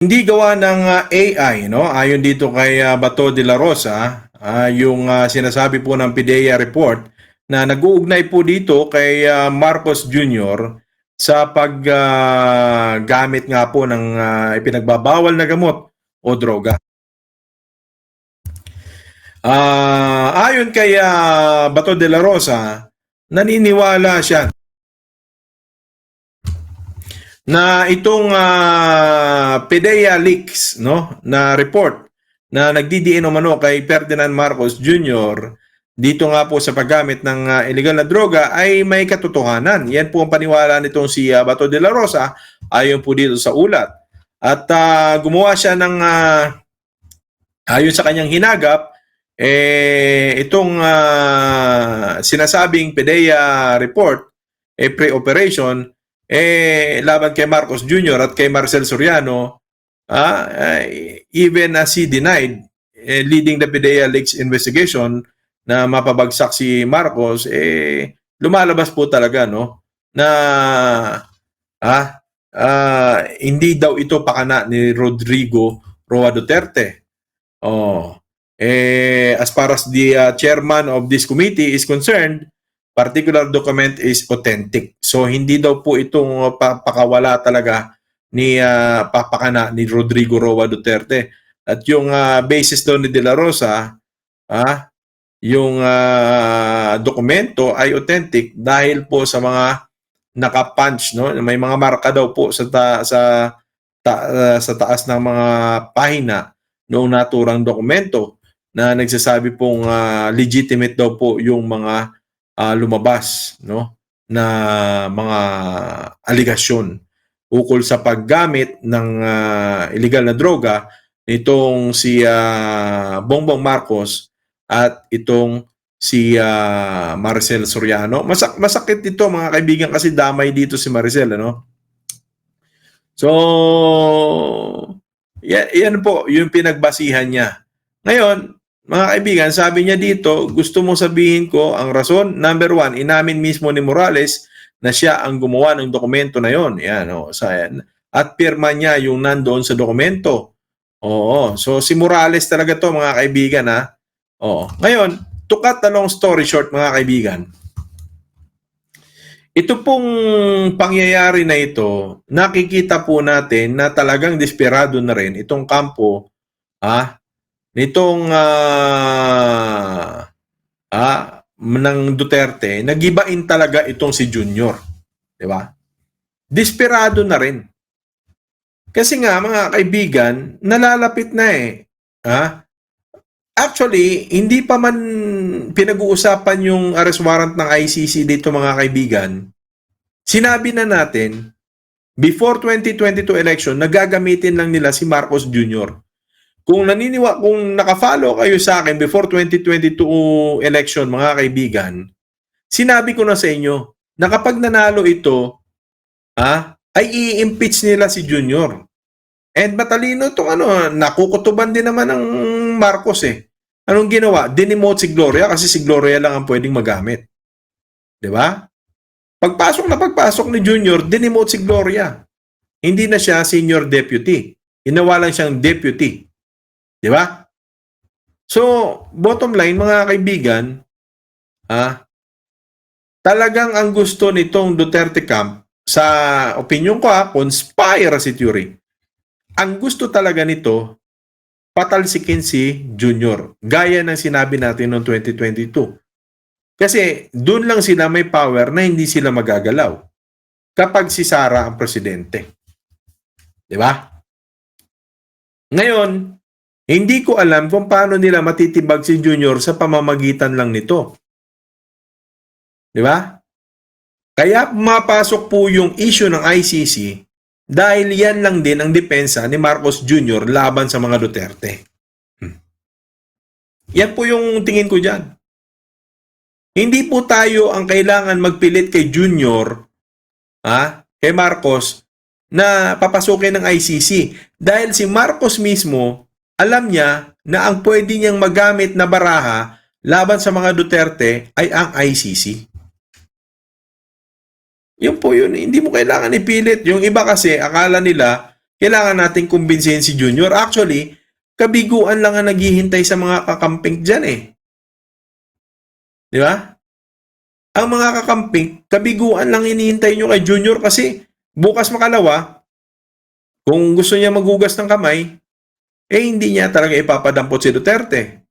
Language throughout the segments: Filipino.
Hindi gawa ng AI, no? Ayon dito kay Bato de la Rosa, yung sinasabi po ng PIDEA report na nag-uugnay po dito kay Marcos Jr. sa paggamit nga po ng ipinagbabawal na gamot o droga. Ayon kay Bato de la Rosa, naniniwala siya na itong PIDEA leaks, no, na report na nagdidiin umano kay Ferdinand Marcos Jr. dito nga po sa paggamit ng illegal na droga ay may katotohanan. Yan po ang paniwala nitong si Bato de la Rosa ayon po dito sa ulat. At gumawa siya ng ayon sa kanyang hinagap, itong sinasabing PIDEA report, pre-operation, laban kay Marcos Jr. at kay Marcel Soriano, even as he denied leading the PIDEA leaks investigation na mapabagsak si Marcos, lumalabas po talaga, no, na hindi daw ito pakana ni Rodrigo Roa Duterte. As far as the chairman of this committee is concerned, particular document is authentic. So hindi daw po itong pakawala talaga ni papakana ni Rodrigo Roa Duterte. At yung basis daw ni De La Rosa, yung dokumento ay authentic dahil po sa mga naka-punch, no? May mga marka daw po sa taas ng mga pahina noong naturang dokumento na nagsasabi pong legitimate daw po yung mga lumabas, no, na mga aligasyon ukol sa paggamit ng illegal na droga nitong si Bongbong Marcos at itong si Marcel Soriano. Masakit ito mga kaibigan kasi damay dito si Marcel, ano? So, yan po yung pinagbasihan niya. Ngayon, mga kaibigan, sabi niya dito, gusto mo sabihin ko ang rason? Number one, inamin mismo ni Morales na siya ang gumawa ng dokumento na yon. Yan, at pirma niya yung nandoon sa dokumento. Oo. So, si Morales talaga to mga kaibigan, ha? Oo. Ngayon, to cut the long story short, mga kaibigan, ito pong pangyayari na ito, nakikita po natin na talagang desperado na rin itong kampo nitong ng Duterte, nagibain talaga itong si Junior. Di ba? Desperado na rin. Kasi nga, mga kaibigan, nalalapit na eh. Actually, hindi pa man pinag-uusapan yung arrest warrant ng ICC dito mga kaibigan. Sinabi na natin, before 2022 election, nagagamitin lang nila si Marcos Jr. Kung naka-follow kayo sa akin before 2022 election mga kaibigan, sinabi ko na sa inyo na kapag nanalo ito, ay i-impeach nila si Junior. And matalino itong nakukutuban din naman ng Marcos eh. Anong ginawa? Dinemote si Gloria kasi si Gloria lang ang pwedeng magamit. Di ba? Pagpasok ni Junior, dinemote si Gloria. Hindi na siya senior deputy. Ginawa lang siyang deputy. Di ba? So, bottom line, mga kaibigan, talagang ang gusto nitong Duterte camp, sa opinion ko conspiracy theory. Ang gusto talaga nito, patalsikin si Junior. Gaya ng sinabi natin noong 2022. Kasi doon lang sila may power na hindi sila magagalaw kapag si Sara ang presidente. Di ba? Ngayon, hindi ko alam kung paano nila matitibag si Junior sa pamamagitan lang nito. Di ba? Kaya mapasok po yung issue ng ICC dahil yan lang din ang depensa ni Marcos Jr. laban sa mga Duterte. Yan po yung tingin ko dyan. Hindi po tayo ang kailangan magpilit kay Junior, kay Marcos, na papasukin ng ICC. Dahil si Marcos mismo, alam niya na ang pwede niyang magamit na baraha laban sa mga Duterte ay ang ICC. Yun po yun. Hindi mo kailangan ipilit. Yung iba kasi, akala nila, kailangan natin kumbinsihin si Junior. Actually, kabiguan lang ang naghihintay sa mga kakamping dyan eh. Di ba? Ang mga kakamping, kabiguan lang hinihintay nyo kay Junior kasi bukas makalawa, kung gusto niya maghugas ng kamay, eh hindi niya talaga ipapadampot si Duterte.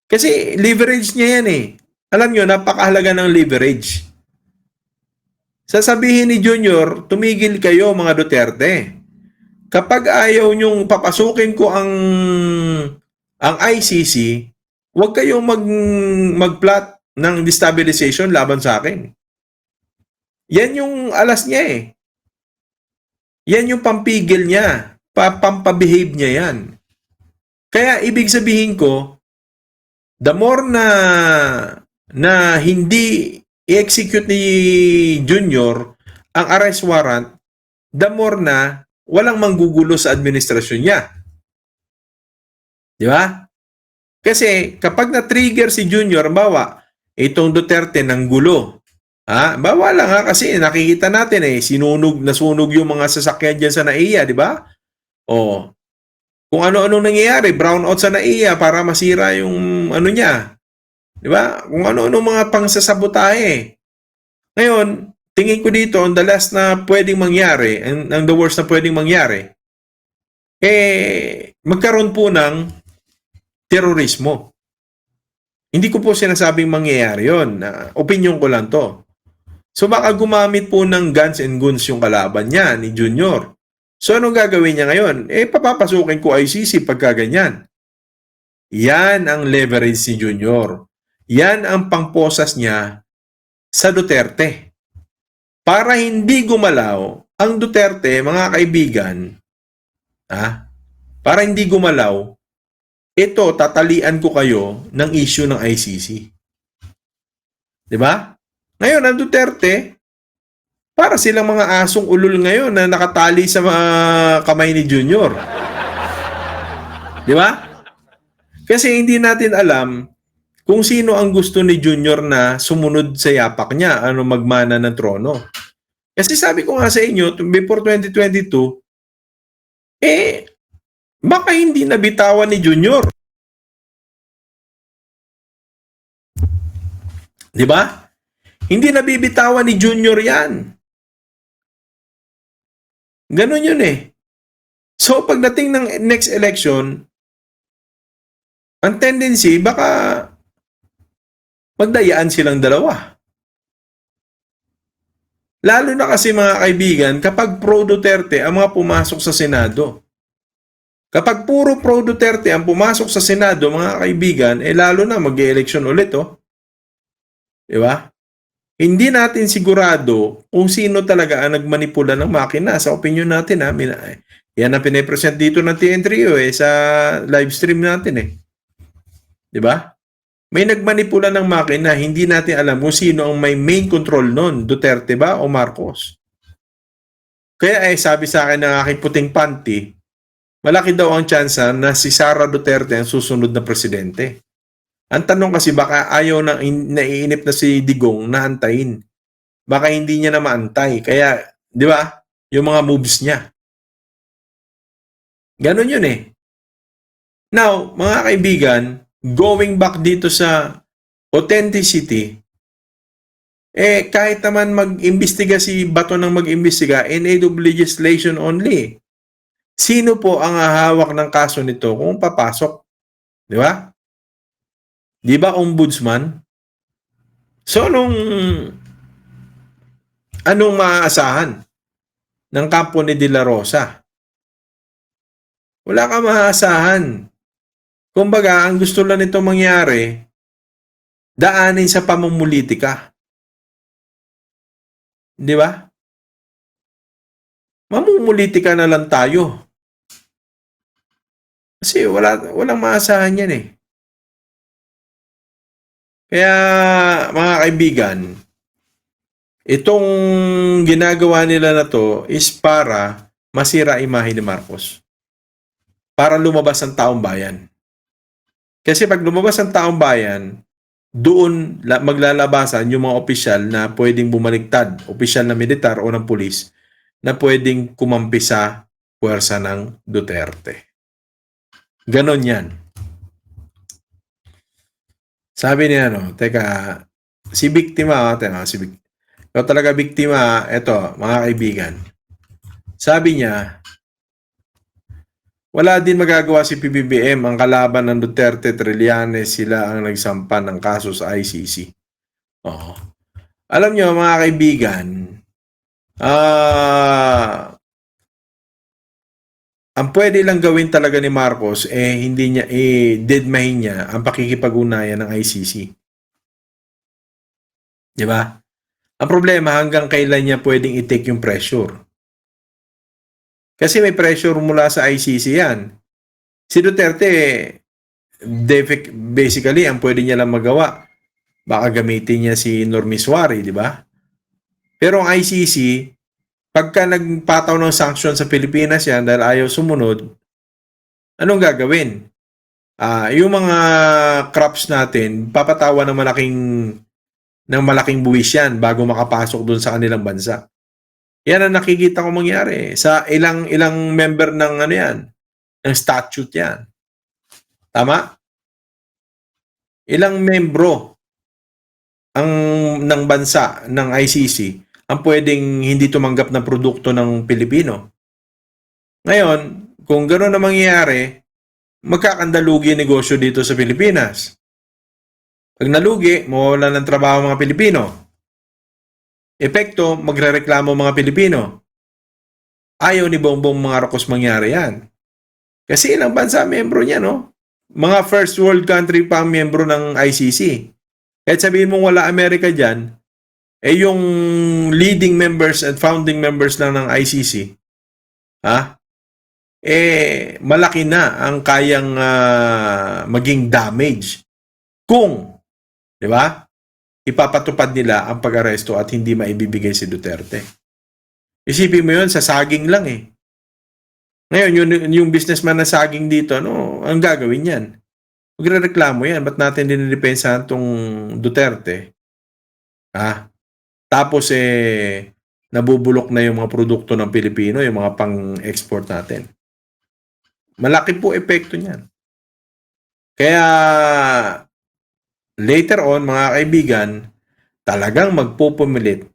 Kasi leverage niya yan eh. Alam nyo, napakahalaga ng leverage. Sasabihin ni Junior, tumigil kayo mga Duterte. Kapag ayaw nyong papasukin ko ang ICC, huwag kayong mag-plot ng destabilization laban sa akin. Yan yung alas niya eh. Yan yung pampigil niya. Pampabehave niya yan. Kaya ibig sabihin ko, the more na hindi i-execute ni Junior ang arrest warrant, the more na walang manggugulo sa administrasyon niya. Di ba? Kasi kapag na-trigger si Junior, bawa, itong Duterte ng gulo. Bawa lang kasi nakikita natin nasunog yung mga sasakyan dyan sa NAIA, di ba? O, kung ano-ano nangyayari, brownout sa NAIA para masira yung ano niya. Di ba? Kung ano-ano mga pangsasabotahe. Ngayon, tingin ko dito, ang the last na pwedeng mangyari, ang the worst na pwedeng mangyari, magkaroon po ng terorismo. Hindi ko po sinasabing mangyayari yun. Opinion ko lang to. So baka gumamit po ng guns and guns yung kalaban niya, ni Junior. So anong gagawin niya ngayon? Papapasukin ko ICC pagka ganyan. Yan ang leverage ni Junior. Yan ang pangposas niya sa Duterte. Para hindi gumalaw ang Duterte, mga kaibigan, para hindi gumalaw, ito, tatalian ko kayo ng issue ng ICC. Di ba? Ngayon, ang Duterte, para silang mga asong ulol ngayon na nakatali sa mga kamay ni Junior. Di ba? Kasi hindi natin alam kung sino ang gusto ni Junior na sumunod sa yapak niya, magmana ng trono. Kasi sabi ko nga sa inyo, before 2022, baka hindi nabitawan ni Junior. Di ba? Hindi nabibitawan ni Junior yan. Ganun yun eh. So, pagdating ng next election, ang tendency, baka magdayaan silang dalawa. Lalo na kasi mga kaibigan, kapag pro-Duterte ang mga pumasok sa Senado. Kapag puro pro-Duterte ang pumasok sa Senado, mga kaibigan, lalo na mag-e-election ulit, Diba? Hindi natin sigurado kung sino talaga ang nagmanipula ng makina. Sa opinion natin, yan ang pinipresent dito ng TN3 sa live stream natin Diba? May nagmanipula ng makina, hindi natin alam kung sino ang may main control nun, Duterte ba o Marcos? Kaya sabi sa akin ng aking puting panty, malaki daw ang tsansa na si Sara Duterte ang susunod na presidente. Ang tanong kasi baka ayaw na naiinip na si Digong na antayin. Baka hindi niya na maantay. Kaya, di ba, yung mga moves niya. Ganon yun Now, mga kaibigan, going back dito sa authenticity, kahit naman mag-imbestiga si Bato ng mag-imbestiga, NAW legislation only. Sino po ang hahawak ng kaso nito kung papasok? Di ba? Di ba ombudsman? So, anong maaasahan ng kampo ni De La Rosa? Wala kang maaasahan. Kumbaga, ang gusto lang nito mangyari, daanin sa pamumulitika. Di ba? Mamumulitika na lang tayo. Kasi walang maasahan yan Kaya, mga kaibigan, itong ginagawa nila na to is para masira imahe ni Marcos. Para lumabas ang taong bayan. Kasi pag lumabas ang taong bayan, doon maglalabasan yung mga opisyal na pwedeng bumaliktad, opisyal na militar o ng pulis, na pwedeng kumampi sa puwersa ng Duterte. Ganon yan. Sabi niya, teka, si biktima, ikaw talaga biktima, eto, mga kaibigan. Sabi niya, wala din magagawa si PBBM, ang kalaban ng Duterte, Trillanes, sila ang nagsampa ng kaso sa ICC. Oo. Alam nyo, mga kaibigan, ang pwede lang gawin talaga ni Marcos, hindi niya, deadmahin niya ang pakikipag-ugnayan ng ICC. Di ba? Ang problema, hanggang kailan niya pwedeng i-take yung pressure. Kasi may pressure mula sa ICC yan. Si Duterte, basically, ang pwede niya lang magawa, baka gamitin niya si Normiswari, di ba? Pero ang ICC, pagka nagpataw ng sanction sa Pilipinas yan dahil ayaw sumunod, anong gagawin? Yung mga crops natin, papatawan ng malaking buwis yan bago makapasok doon sa kanilang bansa. Yan ang nakikita ko mangyari sa ilang member ng ng statute yan. Tama? Ilang membro ng bansa ng ICC ang pwedeng hindi tumanggap ng produkto ng Pilipino. Ngayon, kung gano'n na mangyayari, magkakandalugi ang negosyo dito sa Pilipinas. Pag nalugi, mawawala ng trabaho mga Pilipino. Epekto, magrereklamo mga Pilipino. Ayaw ni Bongbong Marcos mangyari yan. Kasi ilang bansa membro niya, no? Mga first world country pa ang membro ng ICC. Kahit sabihin mong wala Amerika dyan, yung leading members and founding members lang ng ICC, malaki na ang kayang maging damage kung, di ba, ipapatupad nila ang pag-aresto at hindi maibibigay si Duterte. Isipin mo yun, sa saging lang eh. Ngayon, yung businessman na saging dito, ang gagawin yan? Magrereklamo yan. Ba't natin dinidepensahan tong Duterte? Tapos nabubulok na yung mga produkto ng Pilipino, yung mga pang-export natin. Malaki po epekto niyan. Kaya later on, mga kaibigan, talagang magpupumilit.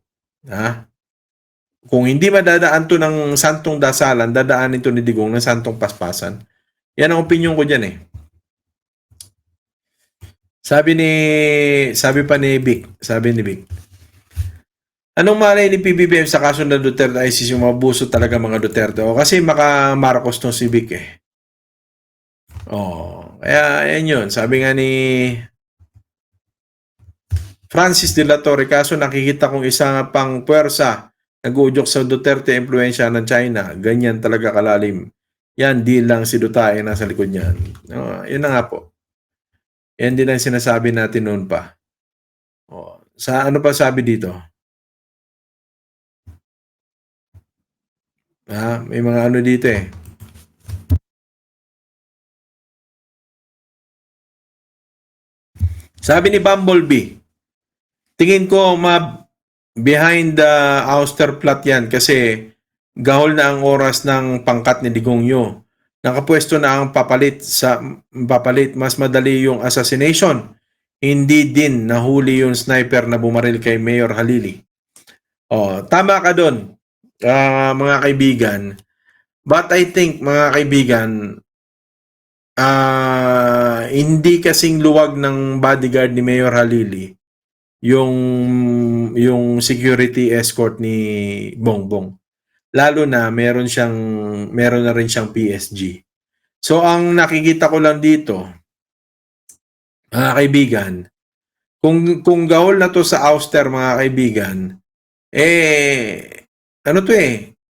Kung hindi madadaan to ng santong dasalan, dadaanin to ni Digong ng santong paspasan. Yan ang opinion ko dyan eh. Sabi ni Vic, anong malay ni PBBM sa kaso ng Duterte ICC, mabuso talaga mga Duterte? Kasi maka-Marcos tong si Vic eh. Kaya yan yun. Sabi nga ni Francis de la Torre, kaso nakikita kong isang pang puwersa nag-uudyok sa Duterte, impluensya ng China. Ganyan talaga kalalim. Yan, di lang si Duterte nasa likod niyan. Yun na nga po. Yan din ang sinasabi natin noon pa. Sa ano pa sabi dito? May mga ano dito eh. Sabi ni Bumblebee, tingin ko behind the ouster plot yan kasi gahol na ang oras ng pangkat ni Digongyo. Nakapwesto na ang papalit, mas madali yung assassination. Hindi din nahuli yung sniper na bumaril kay Mayor Halili. Tama ka doon, mga kaibigan. But I think, mga kaibigan, hindi kasing luwag ng bodyguard ni Mayor Halili yung security escort ni Bongbong. Lalo na meron na rin siyang PSG. So ang nakikita ko lang dito, mga kaibigan, kung gahol na to sa ouster, mga kaibigan,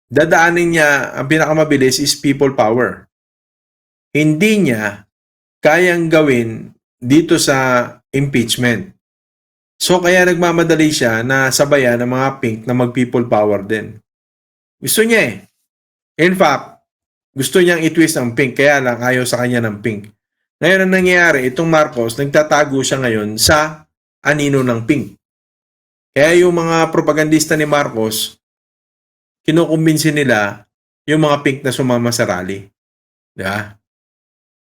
dadaanin niya, ang pinakamabilis is people power. Hindi niya kayang gawin dito sa impeachment. So kaya nagmamadali siya na sabayan ng mga pink na mag-people power din. Gusto niya eh. In fact, gusto niyang i-twist ang pink, kaya lang ayaw sa kanya ng pink. Ngayon ang nangyayari, itong Marcos, nagtatago siya ngayon sa anino ng pink. Kaya yung mga propagandista ni Marcos, kinukumbinsin nila yung mga pink na sumama sa rally. Di ba?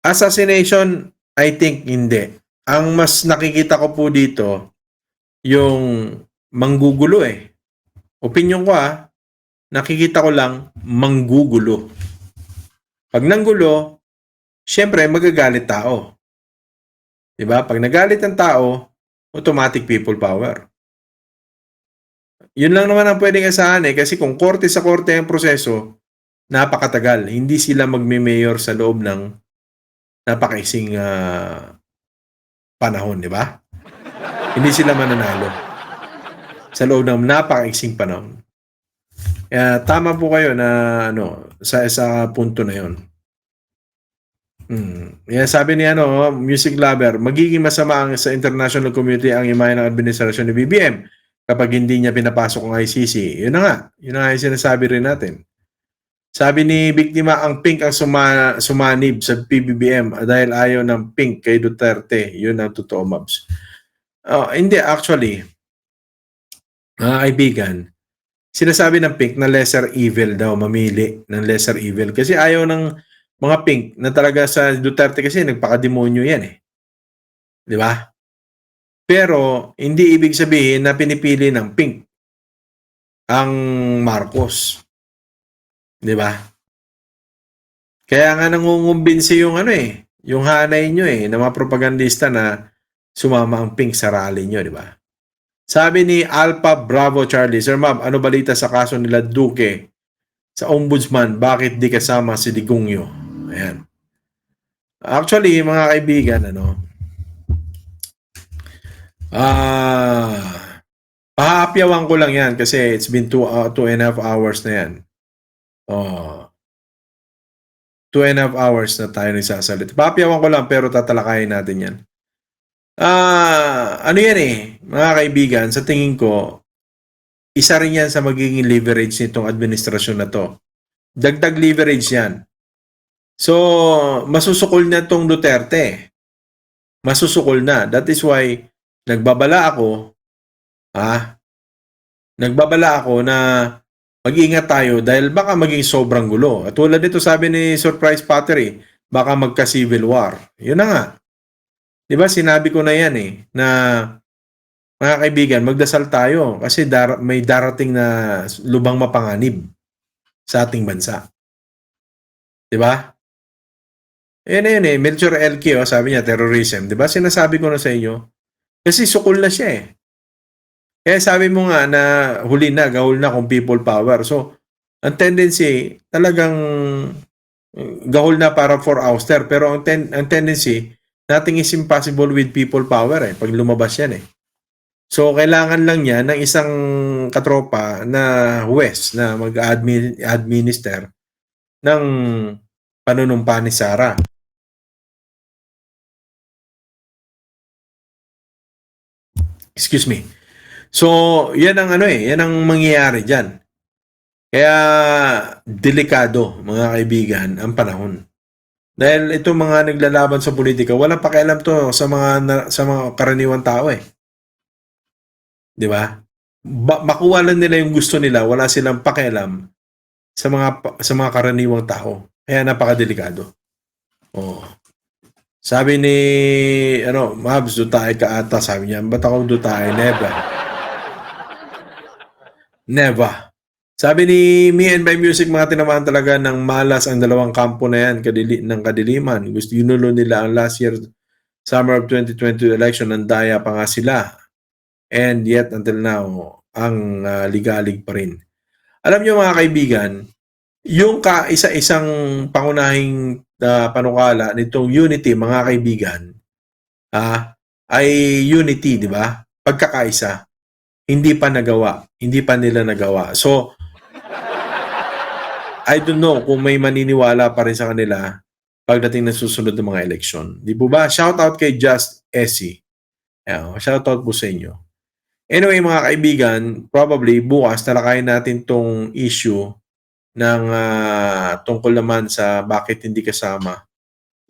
Assassination, I think hindi. Ang mas nakikita ko po dito, yung manggugulo eh. Opinyon ko nakikita ko lang manggugulo. Pag nanggulo, syempre magagalit tao. Diba? Pag nagalit ang tao, automatic people power. Yun lang naman ang pwedeng asahan kasi kung korte sa korte ang proseso, napakatagal. Hindi sila magme-mayor sa loob ng napakaising panahon, di ba? Hindi sila mananalo sa loob ng napakaising panahon. Tama po kayo na sa punto na yon. Sabi ni Music Lover, magiging masama sa international community ang imahe ng administrasyon ni BBM kapag hindi niya pinapasok ang ICC. Yun na nga. Yun na nga yung sinasabi rin natin. Sabi ni Biktima, ang pink ang sumanib sa PBBM dahil ayaw ng pink kay Duterte. Yun ang totoo, Mabs. Hindi, actually, mga kaibigan, sinasabi ng pink na lesser evil daw, mamili ng lesser evil. Kasi ayaw ng mga pink na talaga sa Duterte kasi nagpakademonyo yan eh. Di ba? Pero, hindi ibig sabihin na pinipili ng pink ang Marcos. Di ba? Kaya nga nangungumbinsi yung yung hanay nyo na mga propagandista na sumama ang pink sa rally nyo, di ba? Sabi ni Alpha Bravo Charlie, Sir Ma'am, ano balita sa kaso nila Duque sa ombudsman? Bakit di kasama si Digongyo? Ayan. Actually, mga kaibigan, pahaapyawan ko lang yan kasi it's been 2.5 hours na yan. 2.5 hours na tayo nagsasalit. Pahaapyawan ko lang pero tatalakayin natin yan. Ano yan mga kaibigan, sa tingin ko, isa rin yan sa magiging leverage nitong administrasyon na to. Dagdag leverage yan. So, masusukol na itong Duterte. Masusukol na. That is why, nagbabala ako na mag-ingat tayo dahil baka maging sobrang gulo. At tulad nito sabi ni Surprise Pottery, baka magka-civil war. Yun na nga. Diba sinabi ko na yan na mga kaibigan, magdasal tayo kasi may darating na lubang mapanganib sa ating bansa. Diba? Ayan Melchor LQ, sabi niya, terrorism. Diba? Sinasabi ko na sa inyo. Kasi sukol na siya Kaya sabi mo nga na huli na, gahol na kung people power. So, ang tendency, talagang gahol na para for ouster. Pero ang tendency, nothing is impossible with people power pag lumabas yan So, kailangan lang niya ng isang katropa na huwes na mag-administer ng panunumpa ni Sara. Excuse me. So, yan ang yan ang mangyayari diyan. Kaya delikado, mga kaibigan, ang panahon. Dahil itong mga naglalaban sa politika, walang pakialam to sa mga karaniwang tao 'Di ba? Makuha lang nila yung gusto nila, wala silang pakialam sa mga karaniwang tao. Kaya napakadelikado. Sabi ni Mabs, dutay ka ata, sabi niya. Ba't ako dutay? Never. Sabi ni Me and My Music, mga tinamaan talaga ng malas ang dalawang kampo na yan ng kadiliman. Gusto yunulo nila ang last year summer of 2022 election, ng daya pa nga sila. And yet until now, ang ligalig pa rin. Alam niyo mga kaibigan, yung kaisa-isang pangunahing panukala nitong unity, mga kaibigan, ay unity, di ba? Pagkakaisa. Hindi pa nila nagawa. So, I don't know kung may maniniwala pa rin sa kanila pagdating ng susunod ng mga eleksyon. Di po ba? Shout out kay Just Essie. Shout out po sa inyo. Anyway, mga kaibigan, probably bukas talakayin natin tong issue ng tungkol naman sa bakit hindi kasama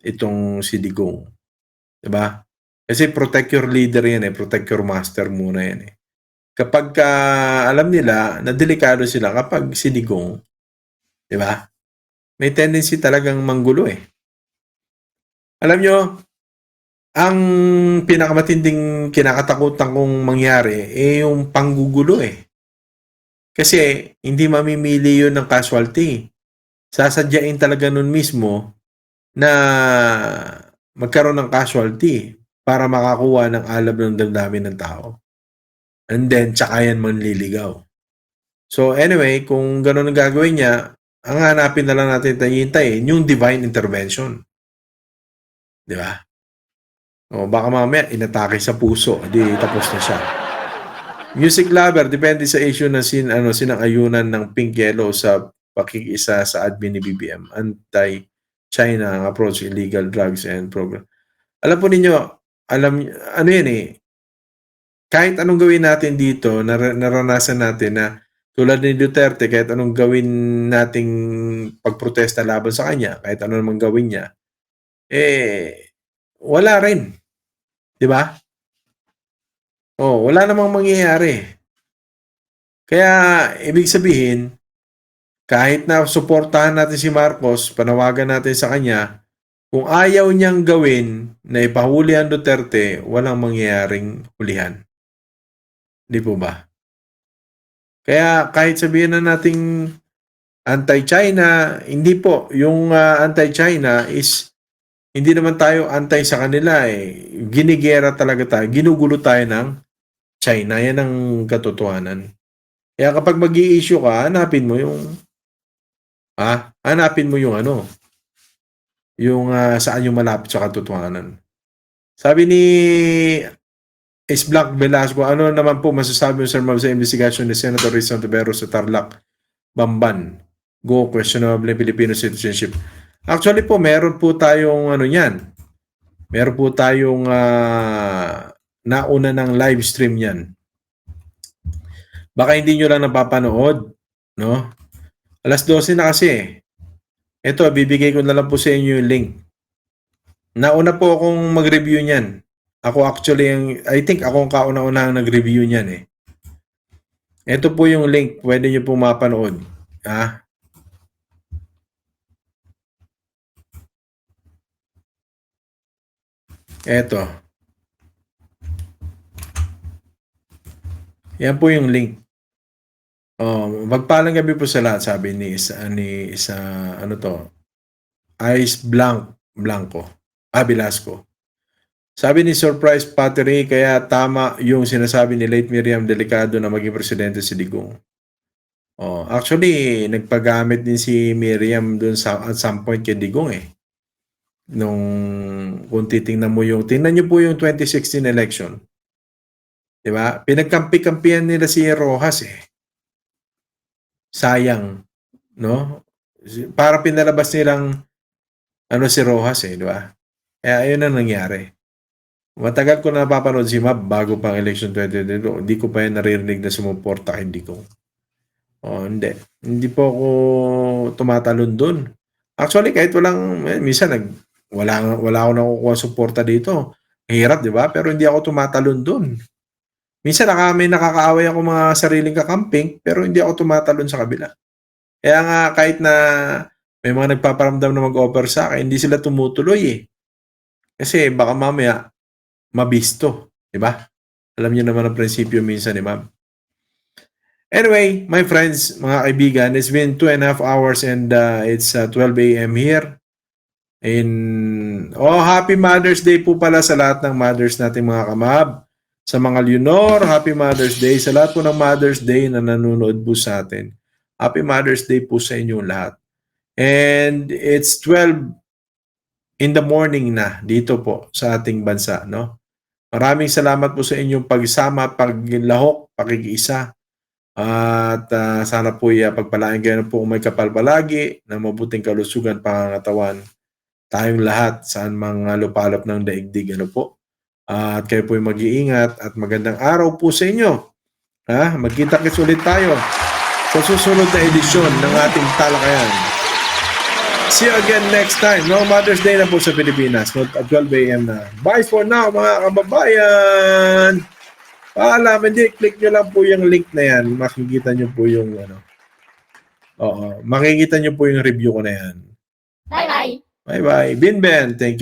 itong si Digong. Diba? Kasi protect your leader yan protect your master muna yan Kapag alam nila na delikado sila kapag si Digong, diba? may tendency talagang manggulo eh. Alam nyo, ang pinakamatinding kinakatakutan kong mangyari yung panggugulo eh. Kasi hindi mamimili yun ng casualty. Sasadyain talaga nun mismo na magkaroon ng casualty para makakuha ng alab ng damdamin ng tao. And then, tsaka yan manliligaw. So anyway, kung gano'n ang gagawin niya, ang hanapin na lang natin hintayin yung divine intervention. Di ba? O baka mamaya inatake sa puso, di tapos na siya. Music lover, depende sa issue na sinang-ayunan ng Pink Yellow sa pakikisa sa admin ni BBM. Anti-China ang approach, illegal drugs and program. Alam po ninyo, ano yan eh, kahit anong gawin natin dito, naranasan natin na tulad ni Duterte, kahit anong gawin nating pagprotesta laban sa kanya, kahit ano namang gawin niya, wala rin. Di ba? Wala namang mangyayari. Kaya, ibig sabihin, kahit na suportahan natin si Marcos, panawagan natin sa kanya, kung ayaw niyang gawin na ipahuli ang Duterte, walang mangyayaring hulihan. Di po ba? Kaya kahit sabihin na nating anti-China, hindi po. Yung anti-China is hindi naman tayo anti sa kanila eh. Ginigera talaga tayo. Ginugulo tayo ng China. Yan ang katotohanan. Kaya kapag mag-i-issue ka, hanapin mo yung saan yung malapit sa katotohanan. Sabi ni Black Velasco, ano naman po masasabi mo, Sir Ma'am, sa investigasyon ni Senator Rizal Tavero sa Tarlac, Bamban? Go, questionable Filipino citizenship. Actually po, meron po tayong meron po tayong nauna ng live stream yan. Baka hindi nyo lang napapanood, no? Alas 12 na kasi. Ito, bibigay ko na lang po sa inyo yung link. Nauna po akong mag-review niyan. Ako actually, I think ako ang kauna-unahang nag-review niyan eh. Ito po yung link, pwede nyo po mapanood. Ito. Yan po yung link. Magpalang gabi po sa lahat, sabi ni Ice Blanco. Velasco. Sabi ni Surprise Pottery, kaya tama yung sinasabi ni late Miriam Delicado na maging presidente si Digong. Actually, nagpagamit din si Miriam dun at some point kay Digong eh. Kung tingnan niyo po yung 2016 election. Diba? Pinagkampi-kampihan nila si Rojas eh. Sayang. No? Para pinalabas nilang si Rojas eh. Diba? Kaya ayun ang nangyari. Matagal ko na napapanood si Mab bago pang election 2022. Hindi ko pa yan naririnig na sumuporta kay Digong. Hindi. Hindi po ako tumatalon dun. Actually, kahit minsan wala ako nakukuha suporta dito. Hirap, di ba? Pero hindi ako tumatalon dun. Minsan may nakakaaway ako mga sariling kakamping, pero hindi ako tumatalon sa kabila. Kaya nga, kahit na may mga nagpaparamdam na mag-offer sa akin, hindi sila tumutuloy eh. Kasi baka mamaya, mabisto. Diba? Alam niyo naman ang prinsipyo minsan ni Ma'am. Anyway, my friends, mga kaibigan, it's been 2.5 hours and it's 12 a.m. here. Happy Mother's Day po pala sa lahat ng mothers natin mga kamab. Sa mga Leonor, Happy Mother's Day. Sa lahat po ng Mother's Day na nanonood po sa atin. Happy Mother's Day po sa inyong lahat. And it's 12 in the morning na dito po sa ating bansa, no? Maraming salamat po sa inyong pagsama, paglahok, pakikiisa. At sana po pagpalain kayo na po may kapal palagi, na mabuting kalusugan, pangangatawan, tayong lahat, saan mga lupalop ng daigdig, at kayo po mag-iingat at magandang araw po sa inyo. Magkita-kits ulit tayo sa susunod na edisyon ng ating talakayan. See you again next time. No, Mother's Day na po sa Pilipinas. At 12 a.m. na. Bye for now, mga kababayan! Paalam, hindi, click nyo lang po yung link na yan. Makikita nyo po yung makikita nyo po yung review ko na yan. Bye-bye. Bye-bye. Binben, thank you.